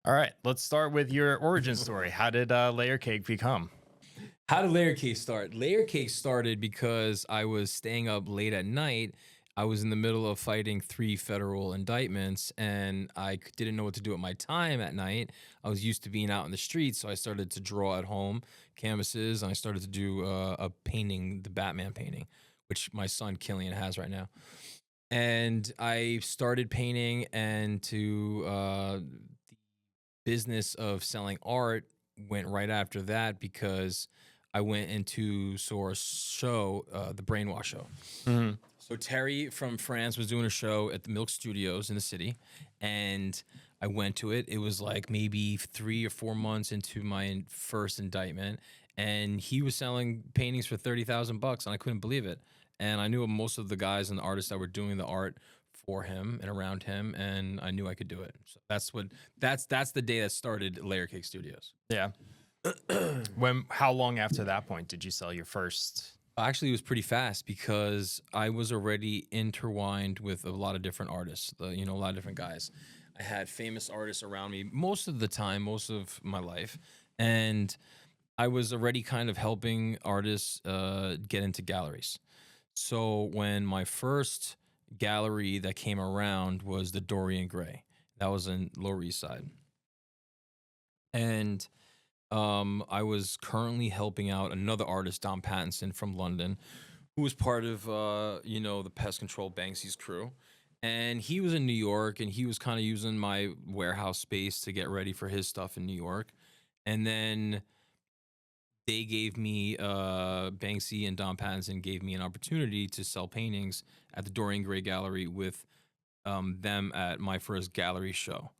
All right, let's start with your origin story. How did Layer Cake become? How did Layer Cake start? Layer Cake started because I was staying up late at night. I was in the middle of fighting 3 federal indictments, and didn't know what to do with my time at night. I was used to being out in the streets, so I started to draw at home canvases, and I started to do a painting, the Batman painting, which my son Killian has right now. And I started painting, and to business of selling art went right after that because I went into saw a show, the Brainwash Show. Mhm. So Terry from France was doing a show at the Milk Studios in the city, and I went to it. It was like maybe 3 or 4 months into my first indictment, and he was selling paintings for $30,000, and I couldn't believe it. And I knew most of the guys and the artists that were doing the art for him and around him, and I knew I could do it. So that's the day that started Layer Cake Studios. Yeah. How long after that point did you sell your first? Actually, it was pretty fast because I was already intertwined with a lot of different artists, a lot of different guys. I had famous artists around me most of the time, most of my life, and I was already kind of helping artists get into galleries. So when my first gallery that came around was the Dorian Gray, that was in Lower East Side, and I was currently helping out another artist, Dom Pattinson from London, who was part of the pest control Banksy's crew. And he was in New York, and he was kind of using my warehouse space to get ready for his stuff in New York. And then they gave me Banksy and Dom Pattinson gave me an opportunity to sell paintings at the Dorian Gray Gallery with them at my first gallery show.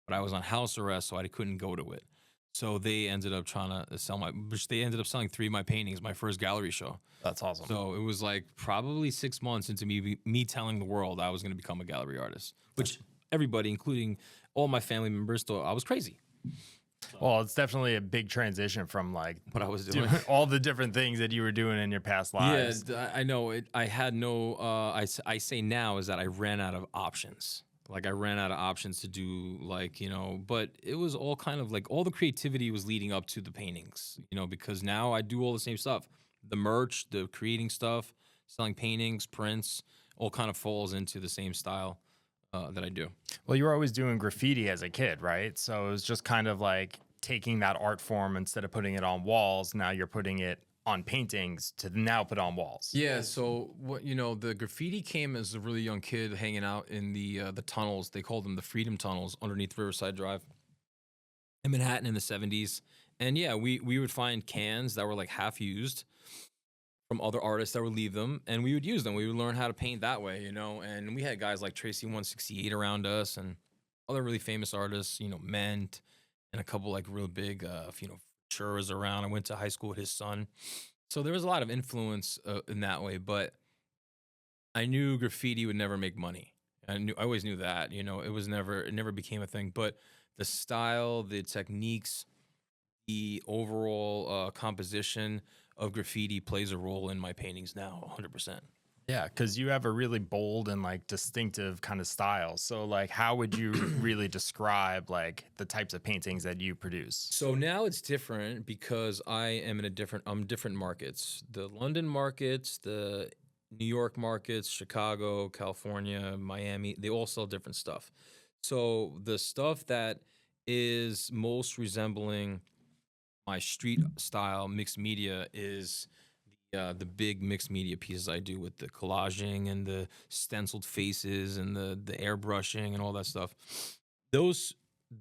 But I was on house arrest, so I couldn't go to it. So they ended up trying to which they ended up selling 3 of my paintings, my first gallery show. That's awesome. So it was like probably 6 months into me telling the world I was going to become a gallery artist, which everybody, including all my family members, thought I was crazy. Well, it's definitely a big transition from like What I was doing. all the different things that you were doing in your past lives. Yeah, I know. I had no. I say now is that I ran out of options. Like I ran out of options to do but it was all kind of like all the creativity was leading up to the paintings, because now I do all the same stuff. The merch, the creating stuff, selling paintings, prints, all kind of falls into the same style that I do. Well, you were always doing graffiti as a kid, right? So it was just kind of like taking that art form instead of putting it on walls. Now you're putting it on paintings to now put on walls. Yeah, so the graffiti came as a really young kid hanging out in the tunnels. They called them the Freedom Tunnels underneath Riverside Drive in Manhattan in the 70s. And yeah, we would find cans that were like half used from other artists that would leave them, and we would use them. We would learn how to paint that way, and we had guys like Tracy 168 around us and other really famous artists, Ment, and a couple like real big Churras around. I went to high school with his son. So there was a lot of influence in that way, but I knew graffiti would never make money. I always knew that, it never became a thing, but the style, the techniques, the overall composition of graffiti plays a role in my paintings now 100%. Yeah, because you have a really bold and like distinctive kind of style. So like, how would you really describe like the types of paintings that you produce? So now it's different because I'm different markets. The London markets, the New York markets, Chicago, California, Miami, they all sell different stuff. So the stuff that is most resembling my street style mixed media is the big mixed media pieces I do with the collaging and the stenciled faces and the airbrushing and all that stuff. Those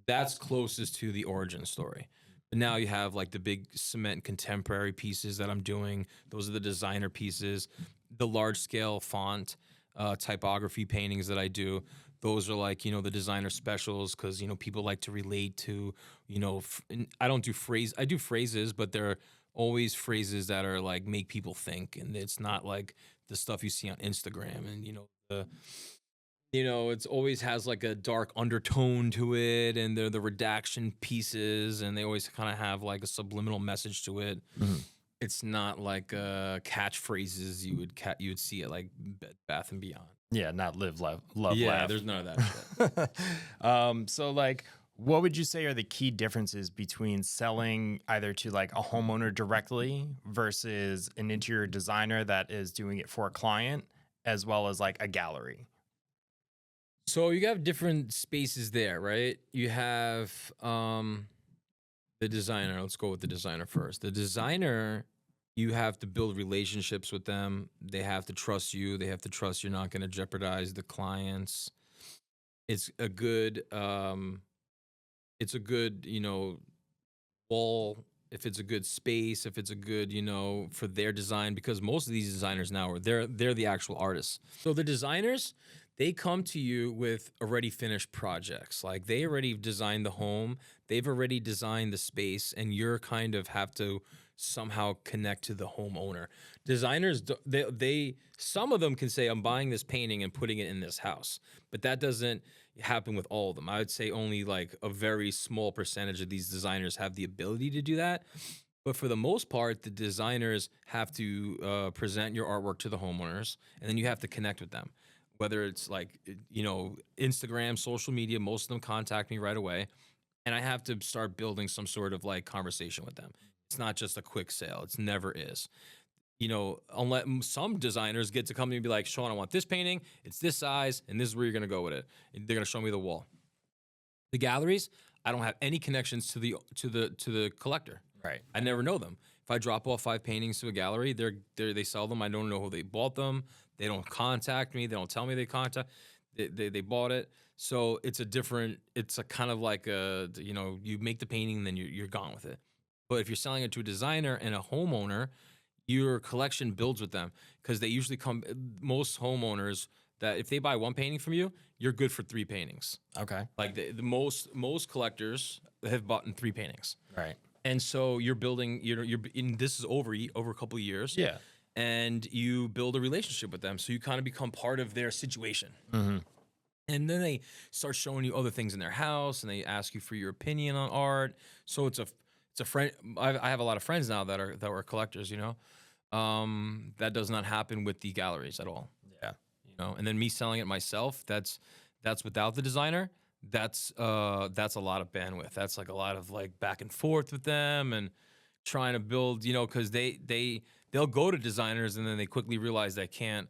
that's closest to the origin story. But now you have like the big cement contemporary pieces that I'm doing. Those are the designer pieces. The large scale font typography paintings that I do. Those are like, the designer specials because, people like to relate to, I don't do phrase. I do phrases, but they're always phrases that are like make people think. And it's not like the stuff you see on Instagram and, it's always has like a dark undertone to it, and they're the redaction pieces, and they always kind of have like a subliminal message to it. Mhm. It's not like catchphrases you would see at like Bed Bath and Beyond. Yeah, not live, love, Yeah, laugh. there's none of that shit. So like, What would you say are the key differences between selling either to like a homeowner directly versus an interior designer that is doing it for a client, as well as like a gallery? So you have different spaces there, right? You have the designer. Let's go with the designer first. The designer, you have to build relationships with them. They have to trust you. They have to trust you're not going to jeopardize the clients. It's a good wall, if it's a good space, if it's a good, for their design, because most of these designers now are they're the actual artists. So the designers, they come to you with already finished projects. Like they already designed the home, they've already designed the space, and you're kind of have to somehow connect to the homeowner. Designers, they some of them can say, I'm buying this painting and putting it in this house, but that doesn't happen with all of them. I would say only like a very small percentage of these designers have the ability to do that. But for the most part, the designers have to present your artwork to the homeowners, and then you have to connect with them. Whether it's like, Instagram, social media, most of them contact me right away, and I have to start building some sort of like conversation with them. It's not just a quick sale. It's never is. Unless some designers get to come to me and be like, Sean, I want this painting. It's this size, and this is where you're gonna go with it. And they're gonna show me the wall. The galleries, I don't have any connections to the collector. Right. I never know them. If I drop off 5 paintings to a gallery, they sell them. I don't know who they bought them. They don't contact me. They don't tell me they bought it. So it's a kind of like you make the painting and then you're gone with it. But if you're selling it to a designer and a homeowner, your collection builds with them, because they usually come. Most homeowners, that if they buy 1 painting from you, you're good for 3 paintings. Okay. Like the most collectors have bought in 3 paintings, Right. and so you're building. This is over a couple of years, Yeah. and you build a relationship with them, so you kind of become part of their situation. Hmm. And then they start showing you other things in their house, and they ask you for your opinion on art. So it's a friend. I have a lot of friends now that are collectors. That does not happen with the galleries at all. Yeah. And then me selling it myself, that's without the designer. That's a lot of bandwidth. That's like a lot of like back and forth with them and trying to build, because they'll go to designers and then they quickly realize they can't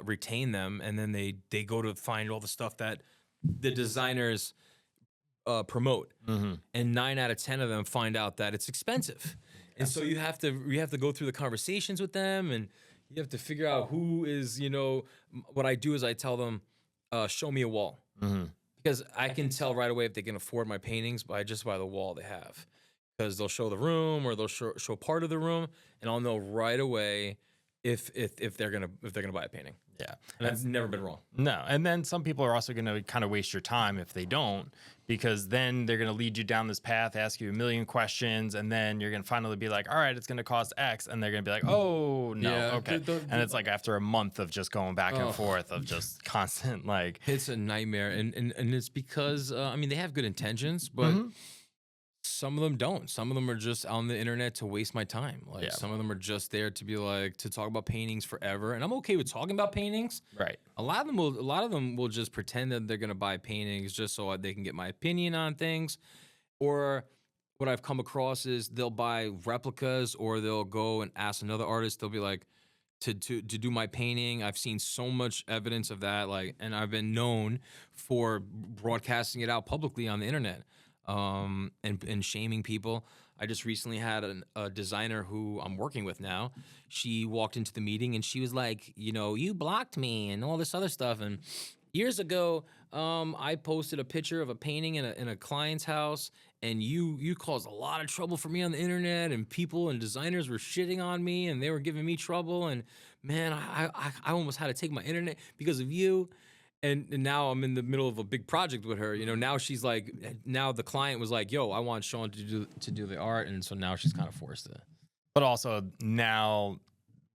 retain them, and then they go to find all the stuff that the designers promote, Hmm. and 9 out of 10 of them find out that it's expensive, and so you have to go through the conversations with them, and you have to figure out who is. What I do is I tell them, show me a wall, Hmm. because I can tell right away if they can afford my paintings by the wall they have, because they'll show the room or they'll show part of the room, and I'll know right away if they're gonna buy a painting. Yeah. And that's never been wrong. No. And then some people are also going to kind of waste your time if they don't, because then they're going to lead you down this path, ask you a million questions, and then you're going to finally be like, all right, it's going to cost X. And they're going to be like, oh, no. Yeah, Okay. And it's like after a month of just going back and Oh. forth of just constant, like, It's a nightmare, and it's because they have good intentions, but Mhm. some of them don't. Some of them are just on the internet to waste my time. Like Yeah. some of them are just there to be like to talk about paintings forever, and I'm okay with talking about paintings. Right. A lot of them will just pretend that they're gonna buy paintings just so they can get my opinion on things. Or what I've come across is they'll buy replicas, or they'll go and ask another artist. They'll be like, to do my painting. I've seen so much evidence of that, like, and I've been known for broadcasting it out publicly on the internet, and shaming people. I just recently had a designer who I'm working with now. She walked into the meeting and she was like, you blocked me and all this other stuff. And years ago, I posted a picture of a painting in a client's house, and you caused a lot of trouble for me on the internet, and people and designers were shitting on me, and they were giving me trouble. And man, I almost had to take my internet because of you. And now I'm in the middle of a big project with her. Now she's like, now the client was like, "Yo, I want Sean to do the art," and so now she's kind of forced to. But also now,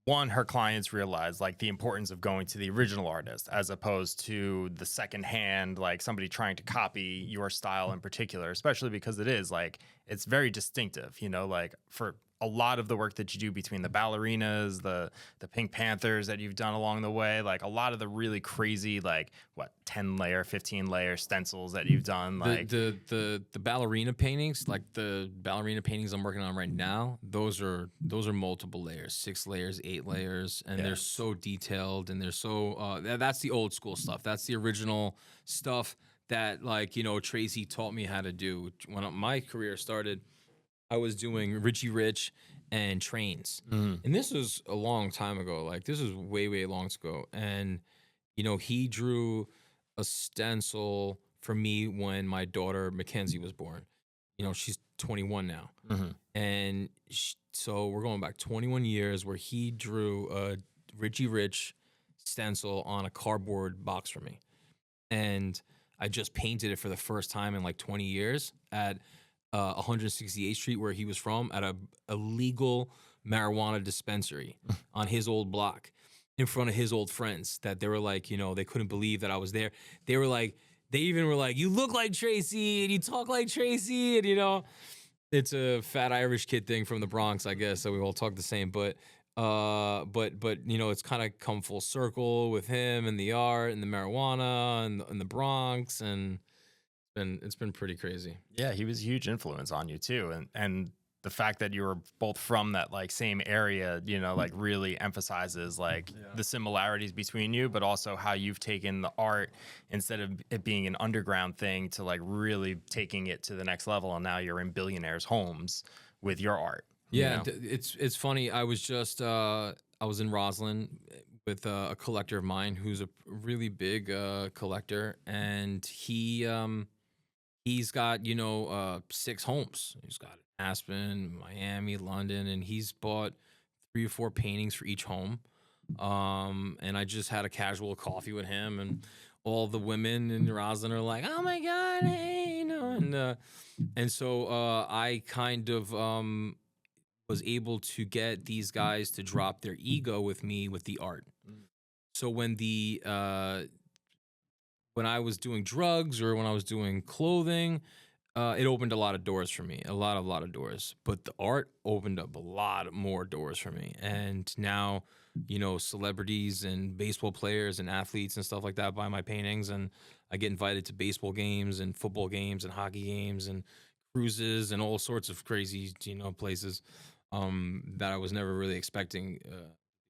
one, her clients realize like the importance of going to the original artist as opposed to the secondhand, like somebody trying to copy your style in particular, especially because it is like it's very distinctive, like for a lot of the work that you do between the ballerinas, the Pink Panthers that you've done along the way, like a lot of the really crazy, like what, 10 layer, 15 layer stencils that you've done, like The ballerina paintings, like the ballerina paintings I'm working on right now, those are multiple layers, 6 layers, 8 layers, and they're so detailed, and they're so that's the old school stuff. That's the original stuff that, like, you know, Tracy taught me how to do. When my career started, I was doing Richie Rich and trains. And this was a long time ago. Like, this was way, way long ago. And, you know, he drew a stencil for me when my daughter Mackenzie was born. You know, she's 21 now. And so we're going back 21 years where he drew a Richie Rich stencil on a cardboard box for me. And I just painted it for the first time in like 20 years at 168th Street, where he was from, at a legal marijuana dispensary on his old block in front of his old friends that they were like, you know, they couldn't believe that I was there. They were like, they even were like, you look like Tracy and you talk like Tracy. And, you know, it's a fat Irish kid thing from the Bronx, I guess. So we all talk the same, but you know, it's kind of come full circle with him and the art and the marijuana and the Bronx, and it's been pretty crazy. yeah, he was a huge influence on you too. And the fact that you were both from that like same area, you know, like really emphasizes like the similarities between you, but also how you've taken the art, instead of it being an underground thing, to like really taking it to the next level. And now you're in billionaires' homes with your art. Yeah, it's funny. I was just I was in Roslyn with a collector of mine who's a really big collector, and he's got, you know, 6 homes. He's got Aspen, Miami, London, and he's bought 3 or 4 paintings for each home. And I just had a casual coffee with him, and all the women in Roslyn are like, "Oh my God, hey," you know, and so I kind of was able to get these guys to drop their ego with me with the art. So when I was doing drugs or when I was doing clothing, it opened a lot of doors for me, a lot of doors. But the art opened up a lot more doors for me. And now, you know, celebrities and baseball players and athletes and stuff like that buy my paintings, and I get invited to baseball games and football games and hockey games and cruises and all sorts of crazy, you know, places that I was never really expecting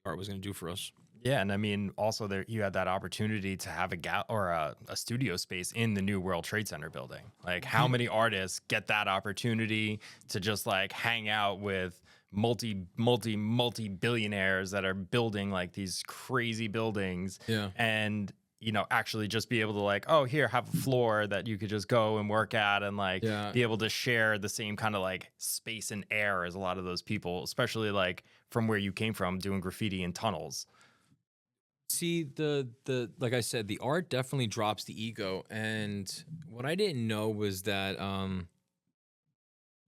art was going to do for us. Yeah, and I mean, also there you had that opportunity to have a studio space in the new World Trade Center building. Like, how many artists get that opportunity to just like hang out with multi billionaires that are building like these crazy buildings? Yeah. And you know, actually just be able to like, oh, here, have a floor that you could just go and work at, and like be able to share the same kind of like space and air as a lot of those people, especially like from where you came from doing graffiti in tunnels. See, the like I said, the art definitely drops the ego. And what I didn't know was that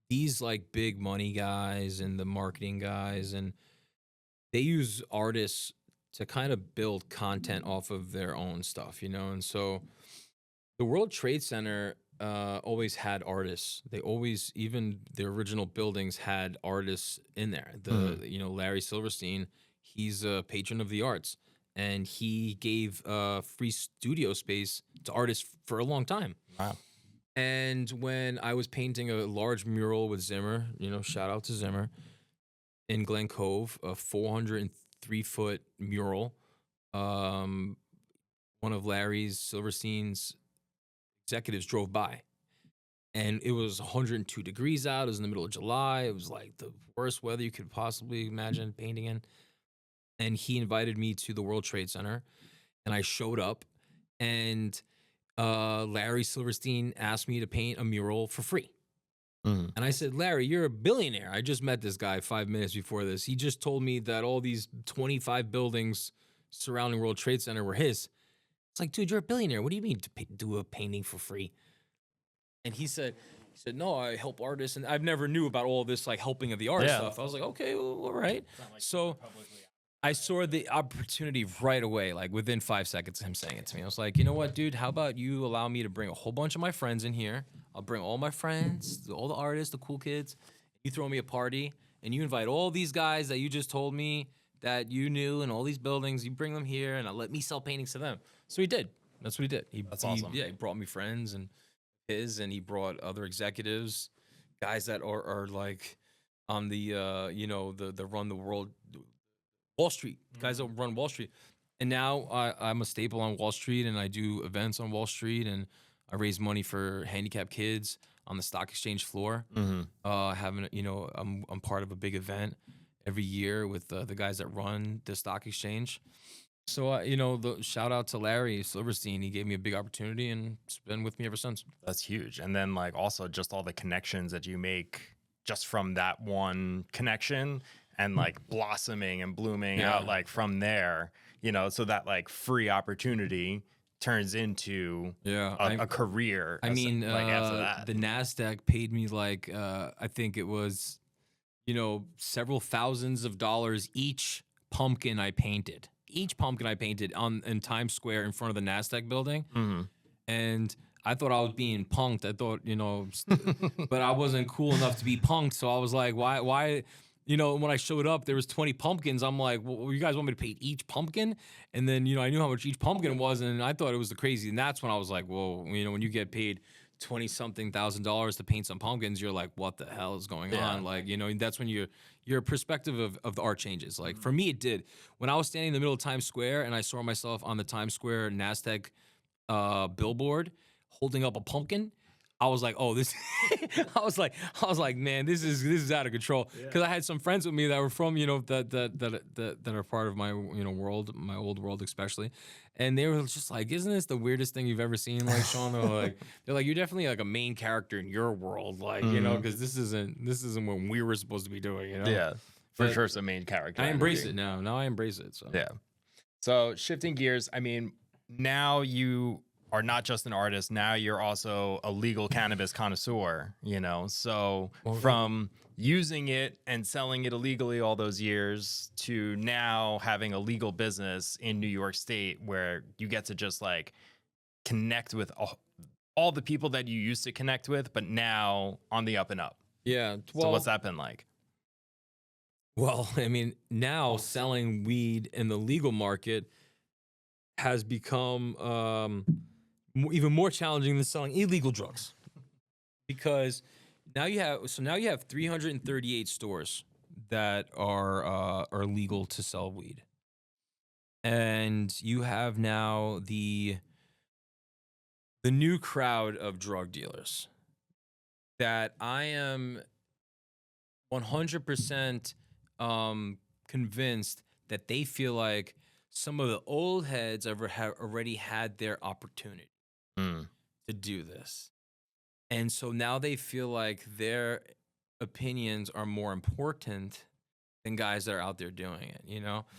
these like big money guys and the marketing guys, and they use artists to kind of build content off of their own stuff, you know? And so the World Trade Center always had artists. They always, even the original buildings had artists in there. You know, Larry Silverstein, he's a patron of the arts, and he gave free studio space to artists for a long time. Wow. And when I was painting a large mural with Zimmer, you know, shout out to Zimmer, in Glen Cove, a 403-foot mural, one of Larry's Silverstein's executives drove by, and it was 102 degrees out. It was in the middle of July. It was like the worst weather you could possibly imagine painting in. And he invited me to the World Trade Center, and I showed up, and Larry Silverstein asked me to paint a mural for free. And I said, "Larry, you're a billionaire. I just met this guy 5 minutes before this. He just told me that all these 25 buildings surrounding World Trade Center were his." It's like, "Dude, you're a billionaire. What do you mean to do a painting for free?" And he said, "No, I help artists." And I've never knew about all this like helping of the art stuff. I was like, "Okay, well, all right." So I saw the opportunity right away, like within 5 seconds of him saying it to me. I was like, "You know what, dude? How about you allow me to bring a whole bunch of my friends in here? I'll bring all my friends, all the artists, the cool kids. You throw me a party, and you invite all these guys that you just told me that you knew in all these buildings. You bring them here, and let me sell paintings to them." So he did. That's what he did. That's awesome. Yeah, he brought me friends and he brought other executives, guys that are like on the the run the world Wall Street, guys that run Wall Street. And now I'm a staple on Wall Street, and I do events on Wall Street, and I raise money for handicapped kids on the stock exchange floor. Having I'm part of a big event every year with the guys that run the stock exchange. So the shout out to Larry Silverstein. He gave me a big opportunity, and it's been with me ever since. That's huge. And then like also just all the connections that you make just from that one connection and like blossoming and blooming out like from there, so that like free opportunity turns into a career. I mean, like after that. the NASDAQ paid me like I think it was several thousands of dollars each pumpkin I painted. Each pumpkin I painted in Times Square in front of the NASDAQ building. And I thought I was being punked. I thought, but I wasn't cool enough to be punked. So I was like, why, when I showed up, there was 20 pumpkins. I'm like, well, you guys want me to paint each pumpkin? And then, I knew how much each pumpkin was, and I thought it was the crazy. And that's when I was like, whoa, when you get paid $20-something thousand to paint some pumpkins, you're like, what the hell is going on? Like, that's when your perspective of the art changes. Like for me, it did. When I was standing in the middle of Times Square and I saw myself on the Times Square NASDAQ billboard holding up a pumpkin, I was like, oh, this. I was like, man, this is out of control. Because I had some friends with me that were from, that are part of my, world, my old world especially, and they were just like, isn't this the weirdest thing you've ever seen? Like, Sean, they're like, you're definitely like a main character in your world, like, because this isn't what we were supposed to be doing, Yeah, for sure, it's a main character. I embrace it now. Now I embrace it. So yeah. So shifting gears, I mean, now you are not just an artist. Now you're also a legal cannabis connoisseur, So from using it and selling it illegally all those years to now having a legal business in New York State where you get to just like connect with all the people that you used to connect with, but now on the up and up. Yeah. So what's that been like? Well, I mean, now selling weed in the legal market has become even more challenging than selling illegal drugs, because now you have 338 stores that are legal to sell weed, and you have now the new crowd of drug dealers that I am 100% convinced that they feel like some of the old heads have already had their opportunity to do this. And so now they feel like their opinions are more important than guys that are out there doing it,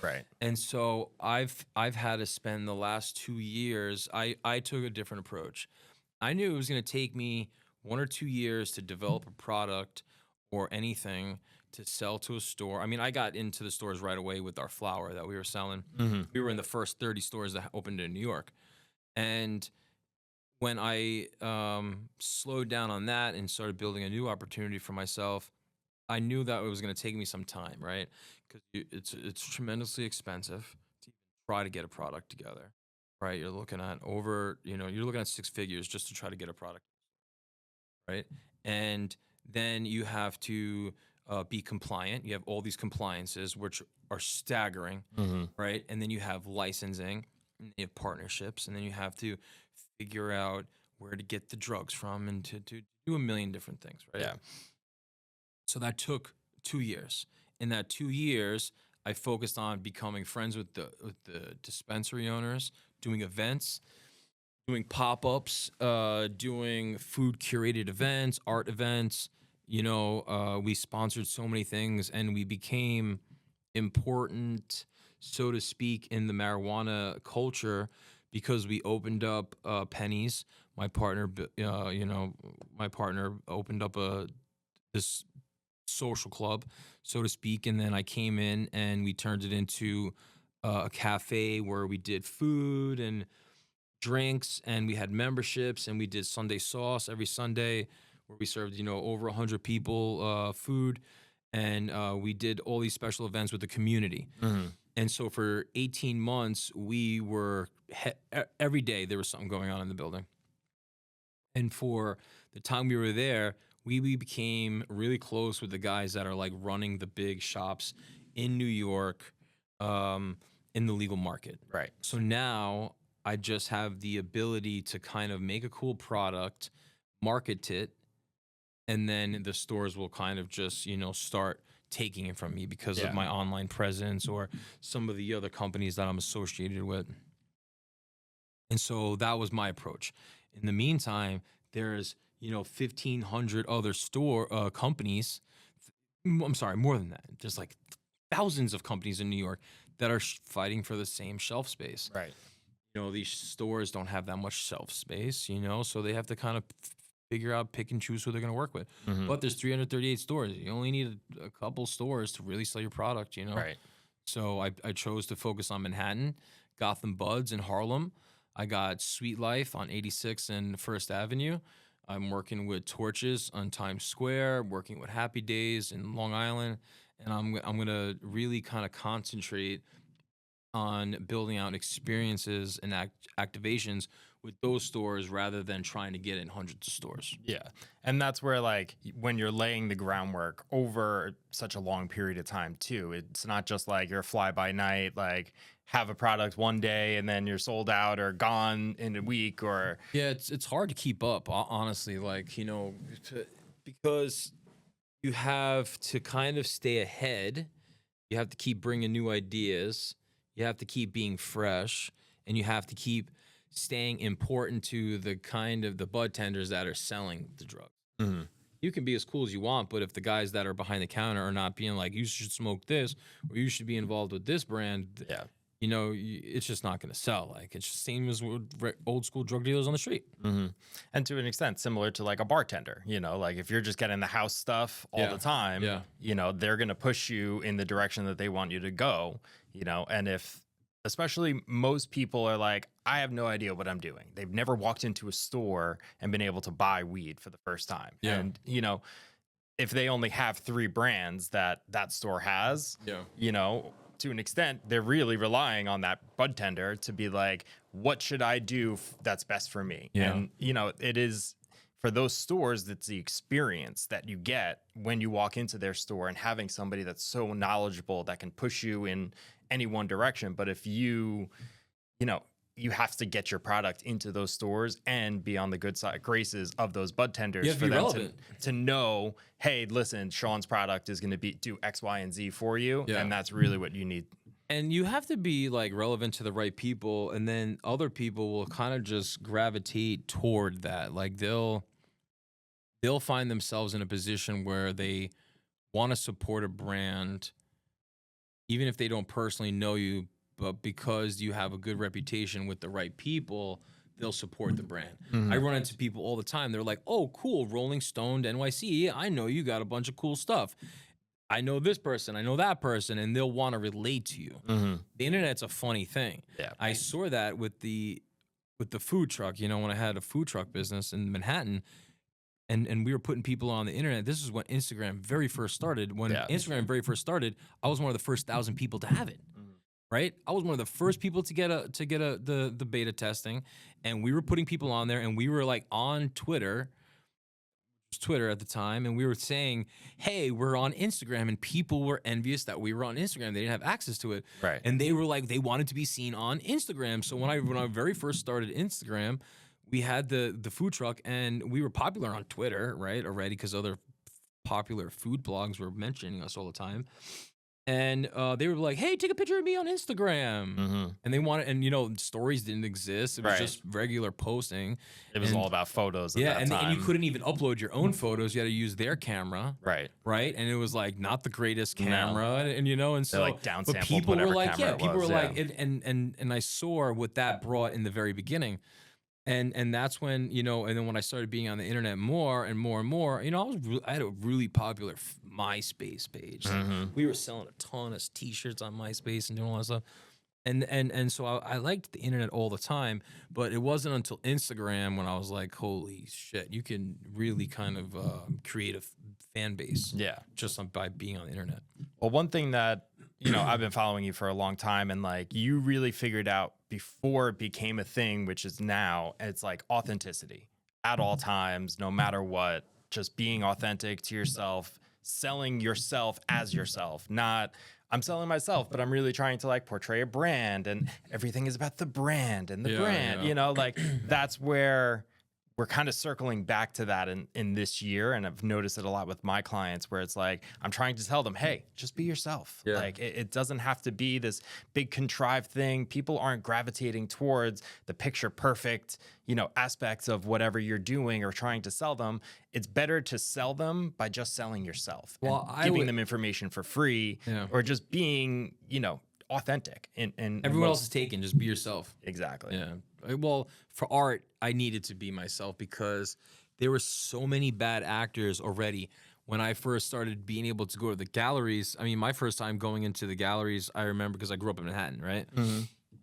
Right. And so I've had to spend the last 2 years, I took a different approach. I knew it was going to take me 1 or 2 years to develop a product or anything to sell to a store. I mean, I got into the stores right away with our flower that we were selling. We were in the first 30 stores that opened in New York. And when I slowed down on that and started building a new opportunity for myself, I knew that it was going to take me some time, right? Because it's tremendously expensive to even try to get a product together, right? You're looking at you're looking at 6 figures just to try to get a product, right? And then you have to be compliant. You have all these compliances, which are staggering, right? And then you have licensing, and you have partnerships, and then you have to figure out where to get the drugs from and to do a million different things, right? Yeah. So that took 2 years. In that 2 years, I focused on becoming friends with the dispensary owners, doing events, doing pop-ups, doing food curated events, art events. We sponsored so many things, and we became important, so to speak, in the marijuana culture because we opened up Pennies. My partner, opened up this social club, so to speak, and then I came in and we turned it into a cafe where we did food and drinks, and we had memberships, and we did Sunday sauce every Sunday where we served over 100 people food. and we did all these special events with the community. And so for 18 months, we were every day there was something going on in the building. And for the time we were there, we became really close with the guys that are like running the big shops in New York, in the legal market. Right. So now I just have the ability to kind of make a cool product, market it, and then the stores will kind of just, start taking it from me because of my online presence or some of the other companies that I'm associated with. And so that was my approach. In the meantime, there's 1,500 other companies. I'm sorry, more than that. There's like thousands of companies in New York that are fighting for the same shelf space. Right. These stores don't have that much shelf space, so they have to kind of figure out, pick and choose who they're going to work with. But there's 338 stores. You only need a couple stores to really sell your product, Right. So I chose to focus on Manhattan, Gotham Buds in Harlem. I got Sweet Life on 86 and First Avenue. I'm working with Torches on Times Square, working with Happy Days in Long Island, and I'm going to really kind of concentrate on building out experiences and activations with those stores rather than trying to get in hundreds of stores. Yeah. And that's where, like, when you're laying the groundwork over such a long period of time, too, it's not just like you're fly by night, like have a product one day and then you're sold out or gone in a week or. Yeah, it's hard to keep up, honestly, like, because you have to kind of stay ahead. You have to keep bringing new ideas. You have to keep being fresh, and you have to keep staying important to the kind of the bud tenders that are selling the drug. You can be as cool as you want, but if the guys that are behind the counter are not being like, you should smoke this, or you should be involved with this brand, it's just not going to sell. Like, it's the same as with old school drug dealers on the street. And to an extent, similar to like a bartender, like if you're just getting the house stuff all the time, they're going to push you in the direction that they want you to go, and if, especially most people are like, I have no idea what I'm doing. They've never walked into a store and been able to buy weed for the first time. Yeah. And, if they only have 3 brands that store has, to an extent, they're really relying on that bud tender to be like, what should I do that's best for me? Yeah. And, it is for those stores, that's the experience that you get when you walk into their store and having somebody that's so knowledgeable that can push you in any one direction. But if you have to get your product into those stores and be on the good side graces of those bud tenders for them to know, hey, listen, Sean's product is going to do X, Y, and Z for you. Yeah. And that's really what you need. And you have to be like relevant to the right people, and then other people will kind of just gravitate toward that. Like they'll find themselves in a position where they want to support a brand, even if they don't personally know you, but because you have a good reputation with the right people, they'll support the brand. I run into people all the time. They're like, oh, cool, Rolling Stone, NYC. I know you got a bunch of cool stuff. I know this person, I know that person, and they'll want to relate to you. The internet's a funny thing. Yeah. I saw that with the food truck, when I had a food truck business in Manhattan, and we were putting people on the internet. This is when Instagram very first started. When Instagram very first started, I was one of the first 1,000 people to have it. Right? I was one of the first people to get the beta testing, and we were putting people on there, and we were like on Twitter at the time, and we were saying, hey, we're on Instagram, and people were envious that we were on Instagram. They didn't have access to it. Right. And they were like, they wanted to be seen on Instagram. So when I very first started Instagram, we had the food truck, and we were popular on Twitter, right, already, because other popular food blogs were mentioning us all the time. And they were like, hey, take a picture of me on Instagram. And they wanted, and stories didn't exist. It was just regular posting. It was all about photos at that time. And you couldn't even upload your own photos. You had to use their camera. Right. And it was like not the greatest camera. And so like downsampled but people were like, people were like, and I saw what that brought in the very beginning. And that's when, and then when I started being on the internet more and more and more, I had a really popular MySpace page. Like, we were selling a ton of t-shirts on MySpace and doing all that stuff. And so I liked the internet all the time, but it wasn't until Instagram when I was like, holy shit, you can really kind of create a fan base. Yeah. Just by being on the internet. Well, one thing that, I've been following you for a long time, and like you really figured out before it became a thing, which is now, it's like authenticity at all times, no matter what, just being authentic to yourself, selling yourself as yourself, not I'm selling myself, but I'm really trying to like portray a brand, and everything is about the brand and the brand, like that's where we're kind of circling back to that in this year. And I've noticed it a lot with my clients where it's like, I'm trying to tell them, hey, just be yourself. Yeah. Like it doesn't have to be this big contrived thing. People aren't gravitating towards the picture perfect, aspects of whatever you're doing or trying to sell them. It's better to sell them by just selling yourself, Well, and giving them information for free, or just being, authentic. And everyone else is taken. Just be yourself. Exactly. Yeah. Well, for art, I needed to be myself because there were so many bad actors already. When I first started being able to go to the galleries, I mean, my first time going into the galleries, I remember because I grew up in Manhattan, right? Mm-hmm.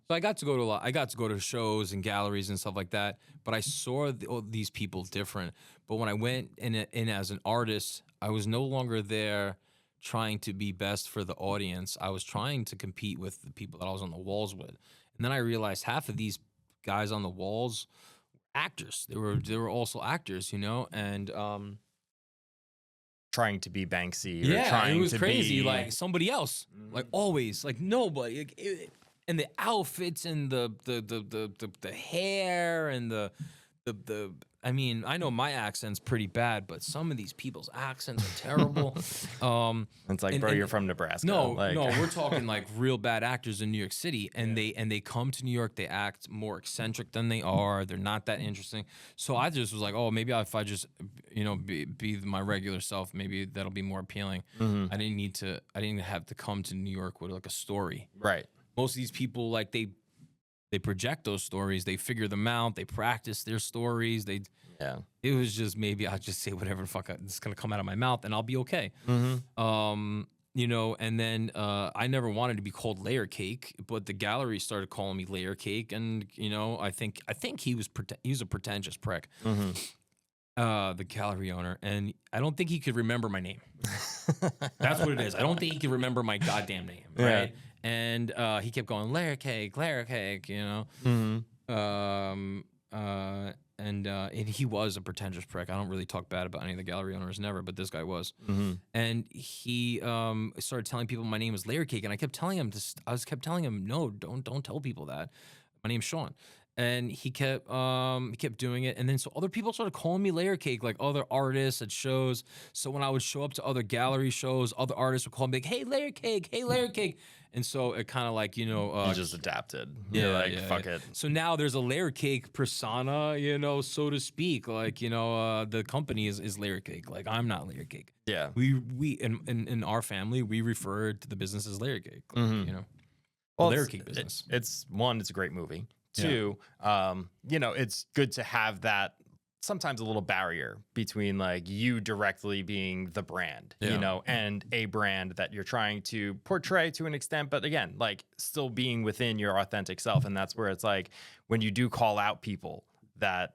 So I got to go to I got to go to shows and galleries and stuff like that. But I saw all these people different. But when I went in as an artist, I was no longer there trying to be best for the audience. I was trying to compete with the people that I was on the walls with. And then I realized half of these guys on the walls, actors. They were also actors, and trying to be Banksy. yeah, or trying it was to crazy. be Like somebody else, like always, like nobody. And the outfits and the hair and the I mean, I know my accent's pretty bad, but some of these people's accents are terrible. It's like, bro, you're from Nebraska. No, like, no, we're talking like real bad actors in New York City, and they come to New York, they act more eccentric than they are. They're not that interesting. So I just was like, oh, maybe if I just be my regular self, maybe that'll be more appealing. I didn't have to come to New York with like a story. Right. Most of these people, like they project those stories, they figure them out, they practice their stories. It was just maybe I'll just say whatever the fuck is gonna come out of my mouth and I'll be okay. And then I never wanted to be called Layer Cake, but the gallery started calling me Layer Cake, and I think he was a pretentious prick. The gallery owner, and I don't think he could remember my name. That's what it is. I don't think he could remember my goddamn name, right? And he kept going, Layer Cake, and he was a pretentious prick. I don't really talk bad about any of the gallery owners, never, but this guy was. And he started telling people my name was Layer Cake, and I kept telling him no, don't tell people that. My name's Sean. And he kept doing it, and then so other people started calling me Layer Cake, like other artists at shows. So when I would show up to other gallery shows, other artists would call me like, "Hey, Layer Cake, hey, Layer Cake," and so it kind of like you just adapted. You're like, fuck it. So now there's a Layer Cake persona, so to speak. Like the company is Layer Cake. Like I'm not Layer Cake. Yeah. We in our family we refer to the business as Layer Cake. Like, Well, Layer Cake business. It's a great movie. Two, it's good to have that sometimes a little barrier between like you directly being the brand, and a brand that you're trying to portray to an extent. But again, like still being within your authentic self. And that's where it's like when you do call out people that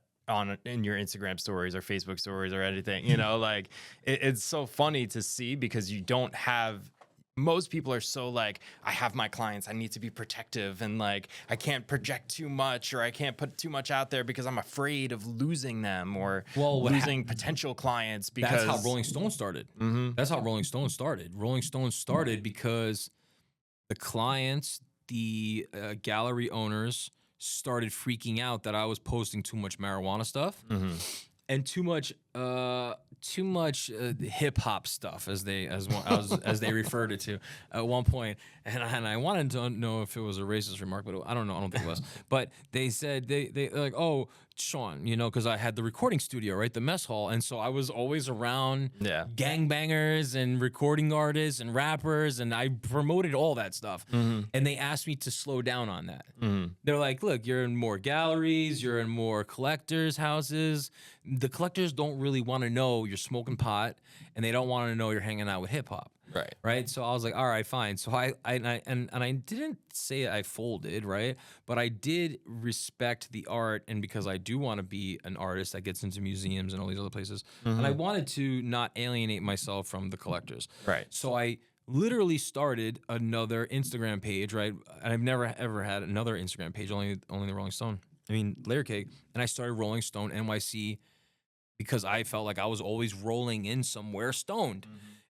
in your Instagram stories or Facebook stories or anything, like it's so funny to see because you don't have. Most people are so like, I have my clients, I need to be protective, and like I can't project too much or I can't put too much out there because I'm afraid of losing them or losing potential clients. Because that's how Rolling Stone started. That's how Rolling Stone started. Rolling Stone started because the clients, the gallery owners started freaking out that I was posting too much marijuana stuff. And too much hip hop stuff, as they referred it to at one point. And I wanted to know if it was a racist remark, but I don't know. I don't think it was. But they said they like, oh, Sean, because I had the recording studio, right, the mess hall, and so I was always around gangbangers and recording artists and rappers, and I promoted all that stuff. And they asked me to slow down on that. They're like, look, you're in more galleries, you're in more collectors' houses. The collectors don't really want to know you're smoking pot, and they don't want to know you're hanging out with hip hop. Right. Right. So I was like, all right, fine. So I didn't say I folded, right? But I did respect the art, and because I do want to be an artist that gets into museums and all these other places, and I wanted to not alienate myself from the collectors. Right. So I literally started another Instagram page, right? And I've never ever had another Instagram page, only the Rolling Stone. I mean, Layer Cake, and I started Rolling Stone NYC because I felt like I was always rolling in somewhere stoned.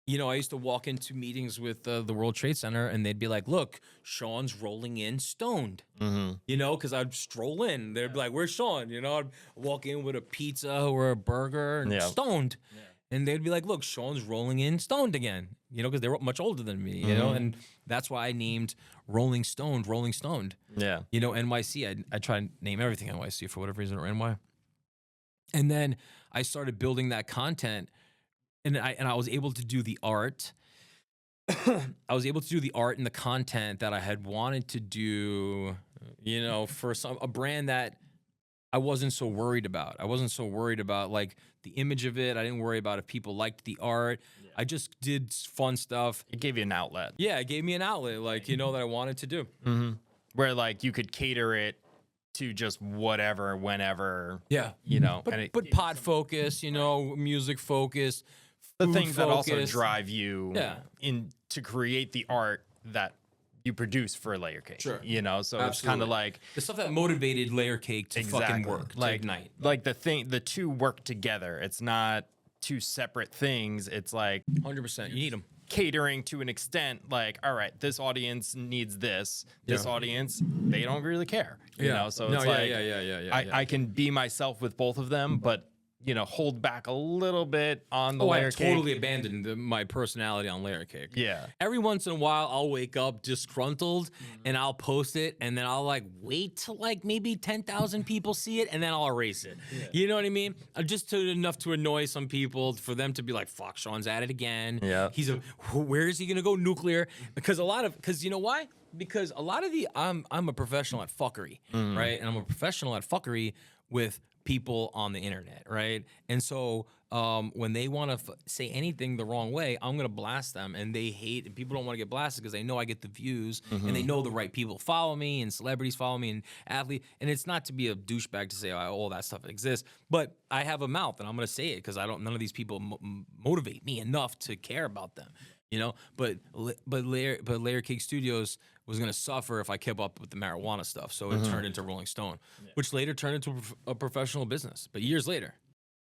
You know, I used to walk into meetings with the World Trade Center, and they'd be like, "Look, Sean's rolling in stoned." You know, because I'd stroll in, they'd be like, "Where's Sean?" You know, I'd walk in with a pizza or a burger, and Yeah. stoned, and they'd be like, "Look, Sean's rolling in stoned again." You know, because they were much older than me. You know, and that's why I named Rolling Stoned Rolling Stoned. Yeah. You know, NYC. I try to name everything NYC for whatever reason, or NY. And then I started building that content, and I was able to do the art. I was able to do the art and the content that I had wanted to do, you know, for a brand that I wasn't so worried about. I wasn't so worried about like the image of it. I didn't worry about if people liked the art. I just did fun stuff. It gave you an outlet. Yeah, it gave me an outlet, like, you know, that I wanted to do. Where like you could cater it to just whatever, whenever. Yeah. You know, But pod focus, you know, music focus, the food things that also focus. drive you in to create the art that you produce for Layer Cake. Sure. You know, so it's kind of Absolutely. like The stuff that motivated Layer Cake to fucking work, to like ignite. like the two work together. It's not two separate things. It's like 100%. You need them. catering to an extent. Like, all right, this audience needs this. This audience, they don't really care. You know, so it's like I can be myself with both of them, but you know, hold back a little bit on the Layer I Cake. totally abandoned my personality on Layer Cake. Yeah. Every once in a while, I'll wake up disgruntled and I'll post it, and then I'll like wait till like maybe 10,000 people see it, and then I'll erase it. You know what I mean? Just enough to annoy some people for them to be like, "Fuck, Sean's at it again." Yeah. Where is he gonna go nuclear? Because you know why? Because a lot of I'm a professional at fuckery, right? And I'm a professional at fuckery with people on the internet, right? And so when they want to say anything the wrong way, I'm gonna blast them, and they hate. And people don't want to get blasted because they know I get the views, and they know the right people follow me, and celebrities follow me, and athletes. And it's not to be a douchebag to say all that stuff exists, but I have a mouth, and I'm gonna say it because none of these people motivate me enough to care about them. You know, but Layer Cake Studios was gonna suffer if I kept up with the marijuana stuff, so it turned into Rolling Stone, which later turned into a professional business. But years later.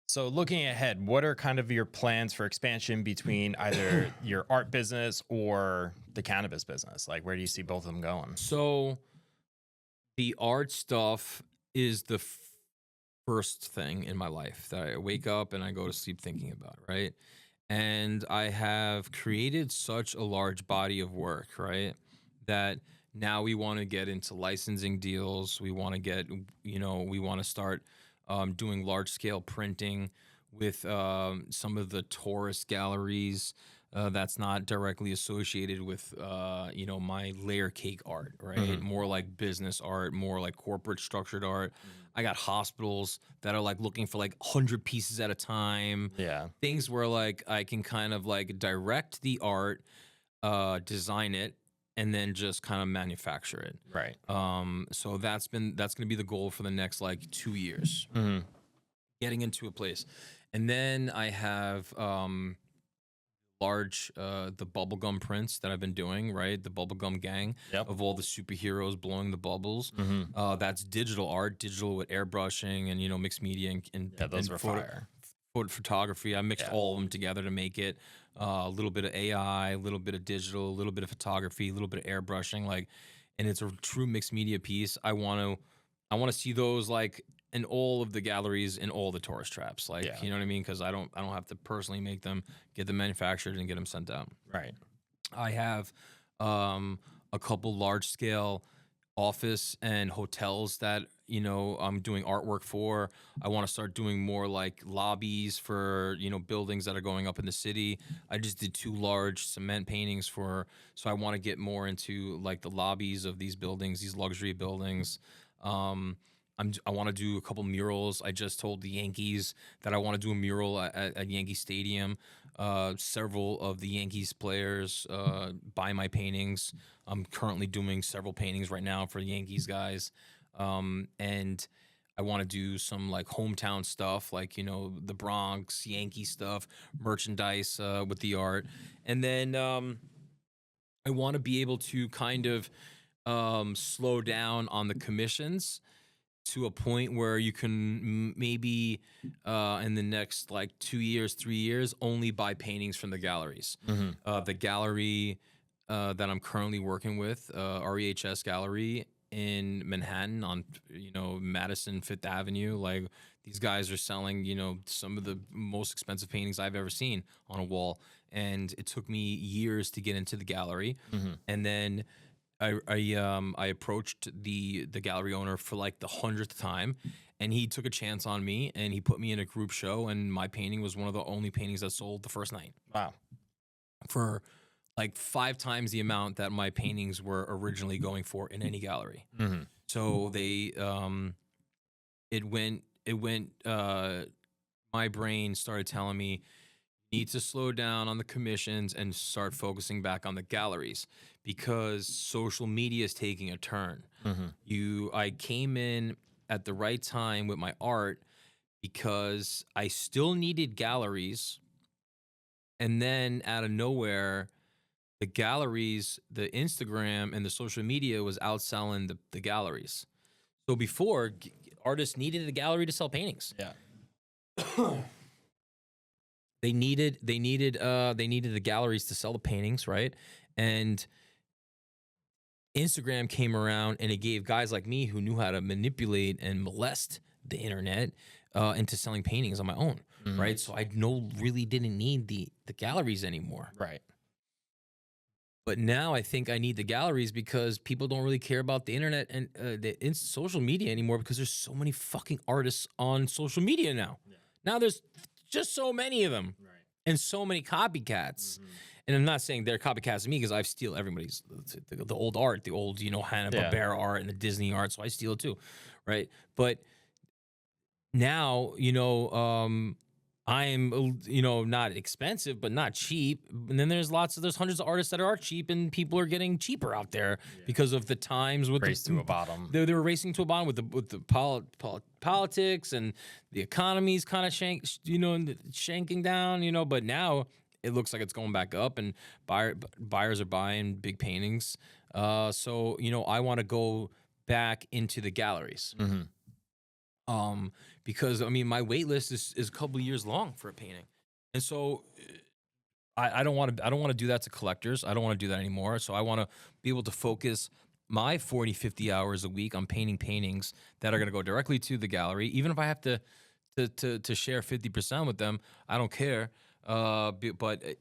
So looking ahead, what are kind of your plans for expansion between either your art business or the cannabis business? Like, where do you see both of them going? So the art stuff is the first thing in my life that I wake up and I go to sleep thinking about, right? And I have created such a large body of work, right? That now we want to get into licensing deals. We want to get, we want to start doing large scale printing with some of the tourist galleries that's not directly associated with, my Layer Cake art, right? More like business art, more like corporate structured art. I got hospitals that are like looking for like 100 pieces at a time. Yeah. Things where like I can kind of like direct the art, design it, and then just kind of manufacture it. Right. So that's going to be the goal for the next like 2 years. Getting into a place. And then I have the bubblegum prints that I've been doing, right? The bubblegum gang of all the superheroes blowing the bubbles. That's digital art, digital with airbrushing and mixed media and those were fire. Photography. I mixed all of them together to make it a little bit of AI, a little bit of digital, a little bit of photography, a little bit of airbrushing, and it's a true mixed media piece. I want to see those like in all of the galleries in all the tourist traps, you know what I mean? Because I don't have to personally make them, get them manufactured, and get them sent out. Right. I have a couple large scale office and hotels that I'm doing artwork for. I want to start doing more like lobbies for buildings that are going up in the city. I just did 2 large cement paintings so I want to get more into like the lobbies of these buildings, these luxury buildings. I want to do a couple murals. I just told the Yankees that I want to do a mural at Yankee Stadium. Several of the Yankees players buy my paintings. I'm currently doing several paintings right now for the Yankees guys, and I want to do some like hometown stuff, like the Bronx Yankee stuff, merchandise with the art, and then I want to be able to kind of slow down on the commissions to a point where you can maybe in the next like 2 years, 3 years, only buy paintings from the galleries. The gallery that I'm currently working with, REHS Gallery in Manhattan on Madison Fifth Avenue. Like these guys are selling some of the most expensive paintings I've ever seen on a wall, and it took me years to get into the gallery, and then I approached the gallery owner for like the 100th time, and he took a chance on me and he put me in a group show, and my painting was one of the only paintings that sold the first night Wow. for like 5 times the amount that my paintings were originally going for in any gallery. So they it went my brain started telling me need to slow down on the commissions and start focusing back on the galleries because social media is taking a turn. I came in at the right time with my art because I still needed galleries, and then out of nowhere the galleries, the Instagram and the social media was outselling the galleries. So before, artists needed a gallery to sell paintings. Yeah. They needed the galleries to sell the paintings, right? And Instagram came around and it gave guys like me who knew how to manipulate and molest the internet into selling paintings on my own, right? So I really didn't need the galleries anymore. Right. But now I think I need the galleries because people don't really care about the internet and social media anymore because there's so many fucking artists on social media now. Now there's just so many of them, and so many copycats. And I'm not saying they're copycats of me because I steal everybody's the old art, the old Hanna-Barbera art and the Disney art, so I steal it too, right? But now I'm not expensive but not cheap, and then there's hundreds of artists that are cheap, and people are getting cheaper out there because of the times with Race to a bottom. They were racing to a bottom with the politics, and the economy's kind of shanking down, but now it looks like it's going back up, and buyers are buying big paintings. So I want to go back into the galleries. Because my wait list is a couple of years long for a painting, and so I don't want to do that to collectors. I don't want to do that anymore. So I want to be able to focus my 40-50 hours a week on painting paintings that are going to go directly to the gallery, even if I have to share 50% with them. I don't care. But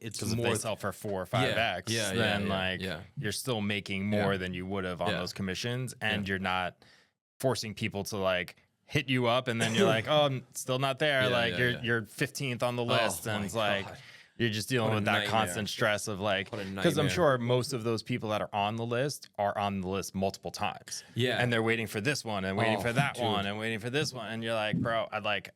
it's because if more they sell for 4 or 5x, then you're still making more than you would have on those commissions, and you're not forcing people to like hit you up, and then you're like, oh, I'm still not there. You're 15th on the list, and it's like you're just dealing with that constant stress of like, because I'm sure most of those people that are on the list multiple times. And they're waiting for this one and waiting for that one and waiting for this one, and you're like, bro,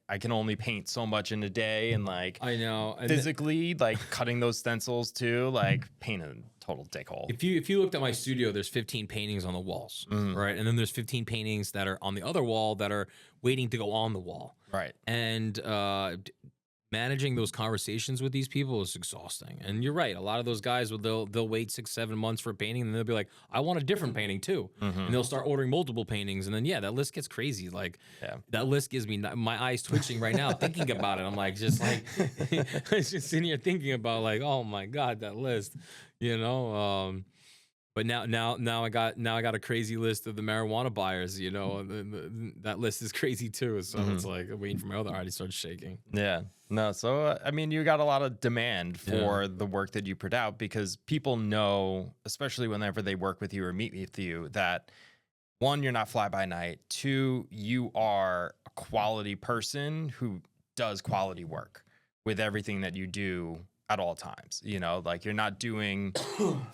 I can only paint so much in a day, and like I know physically like cutting those stencils too, like paint a total dickhole. If you looked at my studio, there's 15 paintings on the walls, right? And then there's 15 paintings that are on the other wall that are waiting to go on the wall. Right. And managing those conversations with these people is exhausting. And you're right. A lot of those guys they'll wait 6-7 months for a painting, and they'll be like, I want a different painting too. And they'll start ordering multiple paintings, and then that list gets crazy. Like that list gives me my eyes twitching right now thinking about it. I'm like just sitting here thinking about like, oh my God, that list, But now I got a crazy list of the marijuana buyers. That list is crazy too. So it's like waiting for my other eye to start shaking. Yeah. No. So you got a lot of demand for the work that you put out, because people know, especially whenever they work with you or meet with you, that 1, you're not fly by night. 2, you are a quality person who does quality work with everything that you do at all times. Like you're not doing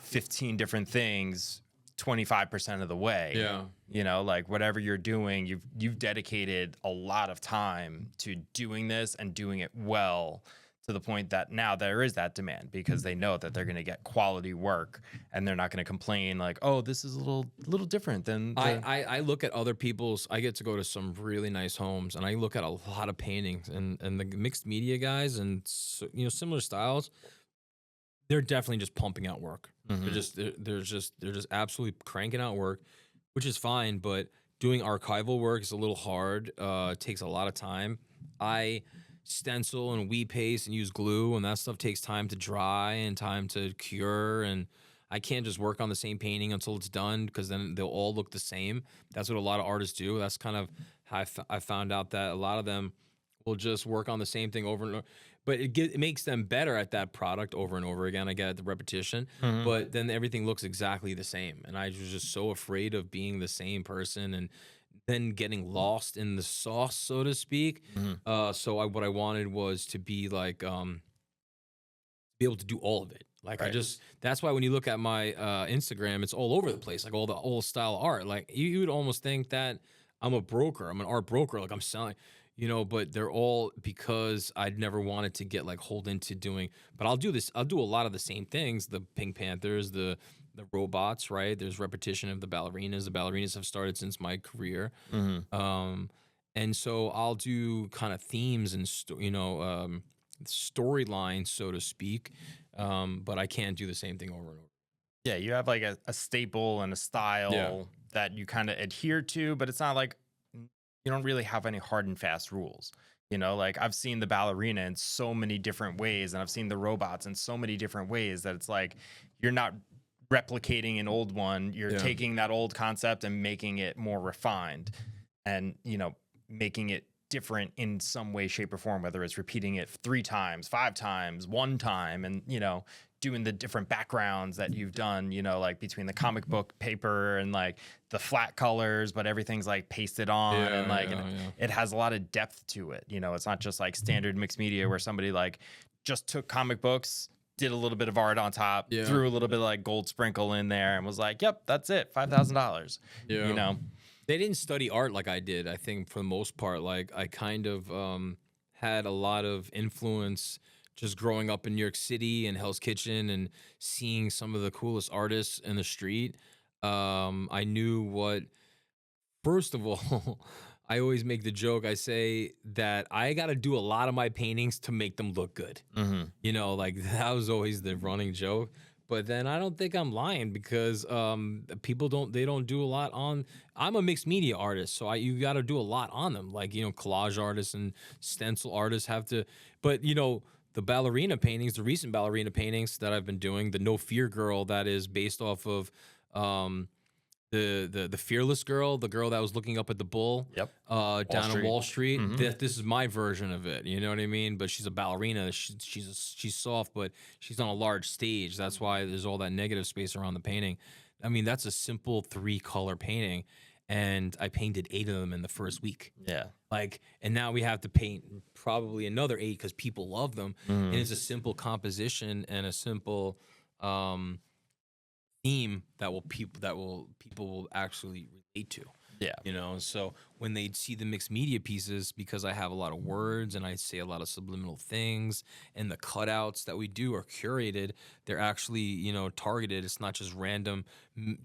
15 different things 25% of the way. Yeah. You know, like whatever you're doing, you've dedicated a lot of time to doing this and doing it well, to the point that now there is that demand because they know that they're going to get quality work and they're not going to complain like, oh, this is a little different than I look at other people's. I get to go to some really nice homes, and I look at a lot of paintings, and the mixed media guys, and similar styles. They're definitely just pumping out work. Mhm. They're just absolutely cranking out work, which is fine. But doing archival work is a little hard. It takes a lot of time. I stencil and weed paste and use glue, and that stuff takes time to dry and time to cure. And I can't just work on the same painting until it's done because then they'll all look the same. That's what a lot of artists do. That's kind of how I found out that a lot of them will just work on the same thing over and over. But it makes them better at that product over and over again. I get the repetition, Mhm. but then everything looks exactly the same. And I was just so afraid of being the same person and then getting lost in the sauce, so to speak. Mhm. What I wanted was to be like, be able to do all of it. Like Right. that's why when you look at my Instagram, it's all over the place, like all the old style art. Like you would almost think that I'm a broker, I'm an art broker, like I'm selling, but they're all because I'd never wanted to get like hold into doing, but I'll do a lot of the same things, the Pink Panthers, the robots, right? There's repetition of the ballerinas. The ballerinas have started since my career. Mhm. Um, and so I'll do kind of themes and storylines, so to speak. But I can't do the same thing over and over. Yeah, you have like a staple and a Yeah. style that you kind of adhere to, but it's not like you don't really have any hard and fast rules. You know, like I've seen the ballerina in so many different ways, and I've seen the robots in so many different ways that it's like you're not replicating an old one. You're Yeah. taking that old concept and making it more refined and, making it different in some way, shape, or form, whether it's repeating it 3 times, 5 times, 1 time, and, doing the different backgrounds that you've done, like between the comic book paper and like the flat colors, but everything's like pasted on and Yeah, like yeah, yeah. it has a lot of depth to it. It's not just like standard mixed media where somebody like just took comic books, did a little bit of art on top, Yeah. threw a little bit of like gold sprinkle in there and was like, yep, that's it, $5,000. You Yeah. know? They didn't study art like I did. I think for the most part, like I kind of had a lot of influence just growing up in New York City and Hell's Kitchen and seeing some of the coolest artists in the street. I knew what, first of all, I always make the joke. I say that I got to do a lot of my paintings to make them look good. Mm-hmm. Like that was always the running joke. But then I don't think I'm lying because people don't do a lot on. I'm a mixed media artist, so you got to do a lot on them. Like collage artists and stencil artists have to. But the ballerina paintings, the recent ballerina paintings that I've been doing, the No Fear girl that is based off of um, the fearless girl, the girl that was looking up at the bull, Yep. down on Street. Wall Street. Mhm. This is my version of it. You know what I mean? But she's a ballerina. She's soft, but she's on a large stage. That's why there's all that negative space around the painting. I mean, that's a simple 3-color painting, and I painted 8 of them in the first week. Yeah. Like, and now we have to paint probably another 8 because people love them. And Mhm. it's a simple composition and a simple theme that people will actually relate to. Yeah. So when they see the mixed media pieces, because I have a lot of words and I say a lot of subliminal things, and the cutouts that we do are curated, they're actually targeted. It's not just random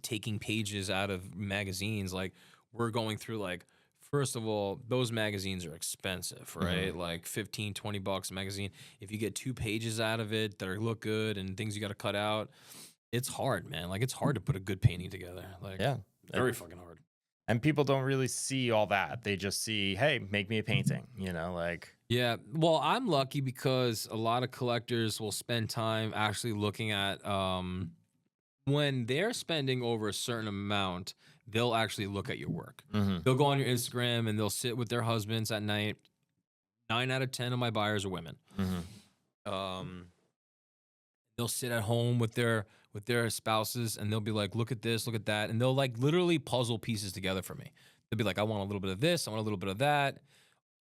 taking pages out of magazines. Like we're going through, like, first of all, those magazines are expensive, right? Mhm. Like 15, $20 a magazine. If you get 2 pages out of it that look good and things you got to cut out, it's hard, man. Like it's hard to put a good painting together. Like Yeah. very fucking hard. And people don't really see all that. They just see, hey, make me a painting, like Yeah. Well, I'm lucky because a lot of collectors will spend time actually looking at when they're spending over a certain amount, they'll actually look at your work. Mhm. They'll go on your Instagram and they'll sit with their husbands at night. 9 out of 10 of my buyers are women. Mhm. Um they'll sit at home with their spouses and they'll be like, look at this, look at that, and they'll like literally puzzle pieces together for me. They'll be like, I want a little bit of this, I want a little bit of that.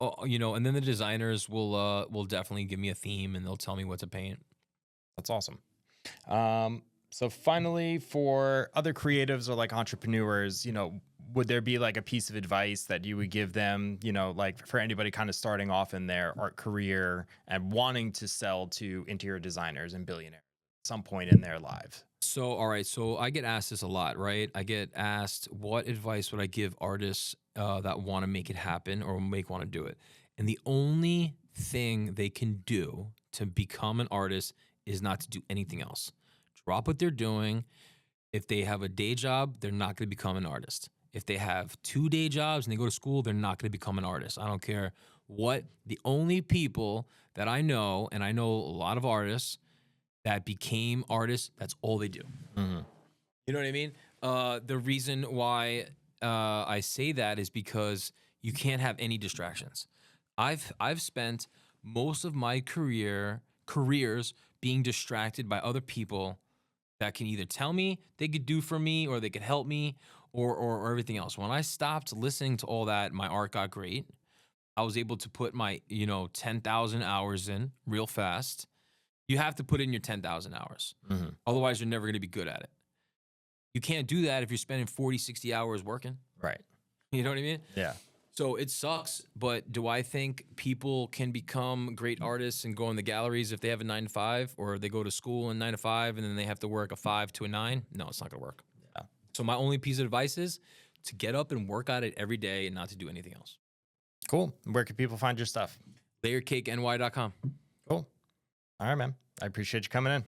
And then the designers will definitely give me a theme and they'll tell me what to paint. That's awesome. Um, So finally, for other creatives or like entrepreneurs, would there be like a piece of advice that you would give them, like for anybody kind of starting off in their art career and wanting to sell to interior designers and billionaires at some point in their lives? So, all right. So I get asked this a lot, right? I get asked, what advice would I give artists that want to make it happen or want to do it? And the only thing they can do to become an artist is not to do anything else. Drop what they're doing. If they have a day job, they're not going to become an artist. If they have 2 day jobs and they go to school, they're not going to become an artist. I don't care what. The only people that I know, and I know a lot of artists that became artists, that's all they do. Hmm. You know what I mean? The reason why I say that is because you can't have any distractions. I've spent most of my careers being distracted by other people that can either tell me they could do for me or they could help me or everything else. When I stopped listening to all that, my art got great. I was able to put my 10,000 hours in real fast. You have to put in your 10,000 hours. Hmm. Otherwise, you're never going to be good at it. You can't do that if you're spending 40, 60 hours working. Right. You know what I mean? Yeah. So it sucks, but do I think people can become great artists and go in the galleries if they have a 9 to 5, or they go to school in 9 to 5 and then they have to work a 5 to a 9? No, it's not going to work. Yeah. So my only piece of advice is to get up and work at it every day and not to do anything else. Cool. Where can people find your stuff? LayerCakeNY.com. Cool. All right, man. I appreciate you coming in.